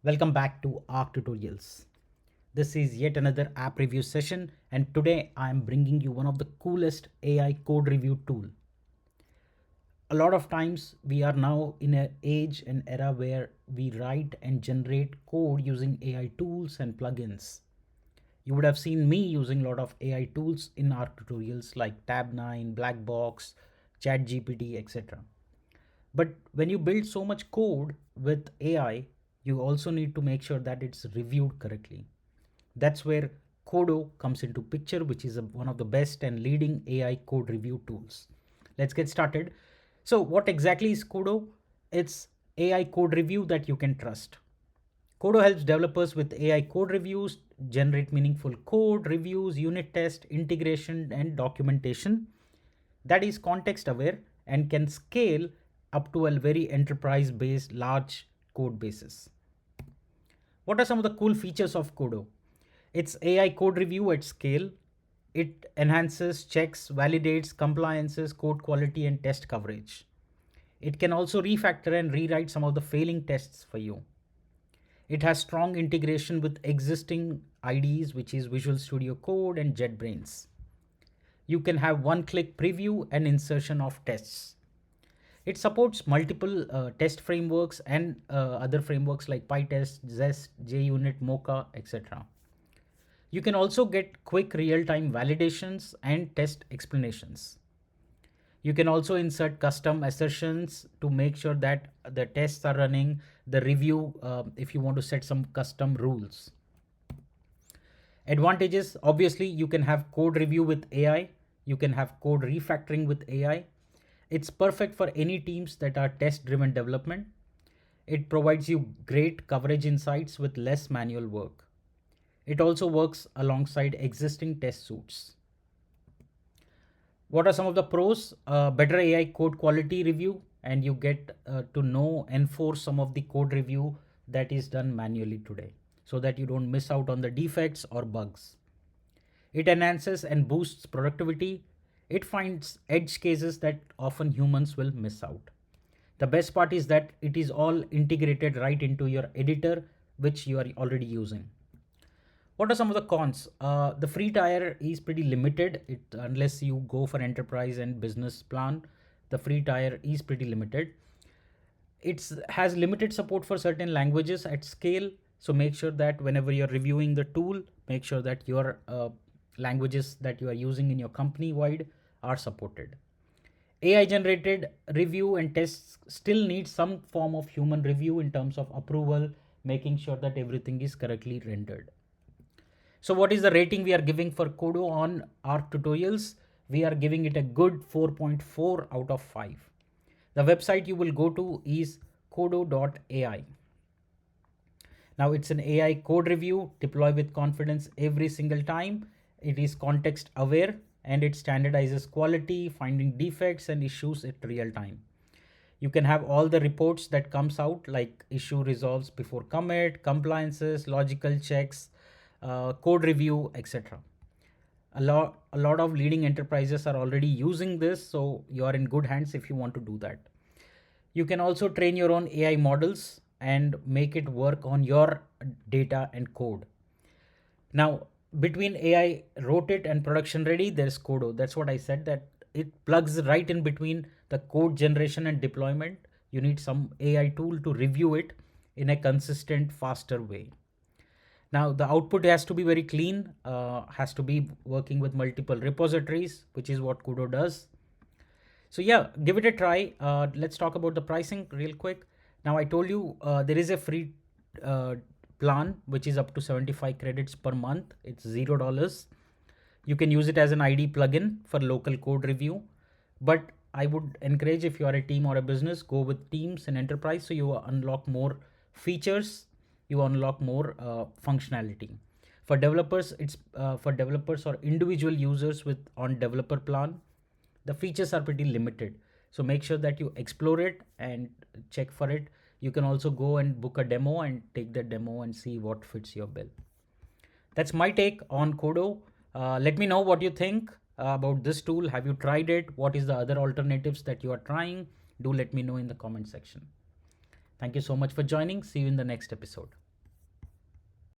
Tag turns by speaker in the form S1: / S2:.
S1: Welcome back to Arc Tutorials. This is yet another app review session, and today I am bringing you one of the coolest AI code review tool. A lot of times we are now in an age and era where we write and generate code using AI tools and plugins. You would have seen me using a lot of AI tools in our tutorials like Tab9, Blackbox, ChatGPT, etc. But when you build so much code with AI, you also need to make sure that it's reviewed correctly. That's where Qodo comes into picture, which is one of the best and leading AI code review tools. Let's get started. So what exactly is Qodo? It's AI code review that you can trust. Qodo helps developers with AI code reviews, generate meaningful code, reviews, unit test, integration, and documentation that is context aware and can scale up to a very enterprise based large code bases. What are some of the cool features of Qodo? It's AI code review at scale. It enhances, checks, validates, compliances, code quality, and test coverage. It can also refactor and rewrite some of the failing tests for you. It has strong integration with existing IDEs, which is Visual Studio Code and JetBrains. You can have one-click preview and insertion of tests. It supports multiple test frameworks and other frameworks like PyTest, Zest, JUnit, Mocha, etc. You can also get quick real-time validations and test explanations. You can also insert custom assertions to make sure that the tests are running, the review, if you want to set some custom rules. Advantages, obviously, you can have code review with AI, you can have code refactoring with AI. It's perfect for any teams that are test driven development. It provides you great coverage insights with less manual work. It also works alongside existing test suites. What are some of the pros? Better AI code quality review, and you get to know, enforce some of the code review that is done manually today so that you don't miss out on the defects or bugs. It enhances and boosts productivity. It finds edge cases that often humans will miss out. The best part is that it is all integrated right into your editor, which you are already using. What are some of the cons? The free tier is pretty limited. Unless you go for enterprise and business plan, the free tier is pretty limited. It has limited support for certain languages at scale. So make sure that whenever you're reviewing the tool, make sure that your languages that you are using in your company wide are supported. AI generated review and tests still need some form of human review in terms of approval, making sure that everything is correctly rendered. So what is the rating we are giving for Qodo on our tutorials? We are giving it a good 4.4 out of 5. The website you will go to is Qodo AI. Now it's an AI code review, deploy with confidence every single time. It is context aware and it standardizes quality, finding defects and issues at real time. You can have all the reports that comes out like issue resolves before commit, compliances, logical checks, code review, etc. A lot of leading enterprises are already using this, so you are in good hands if you want to do that. You can also train your own AI models and make it work on your data and code. Now, between AI wrote it and production ready, there's Qodo. That's what I said, that it plugs right in between the code generation and deployment. You need some AI tool to review it in a consistent, faster way. Now the output has to be very clean, has to be working with multiple repositories, which is what Qodo does. So yeah, give it a try. Let's talk about the pricing real quick. Now I told you there is a free plan which is up to 75 credits per month. It's $0. You can use it as an ID plugin for local code review. But I would encourage, if you are a team or a business, go with teams and enterprise so you unlock more features, you unlock more functionality. For developers, it's for developers or individual users with on developer plan, the features are pretty limited. So make sure that you explore it and check for it. You can also go and book a demo and take the demo and see what fits your bill. That's my take on Qodo. Let me know what you think about this tool. Have you tried it? What is the other alternatives that you are trying? Do let me know in the comment section. Thank you so much for joining. See you in the next episode.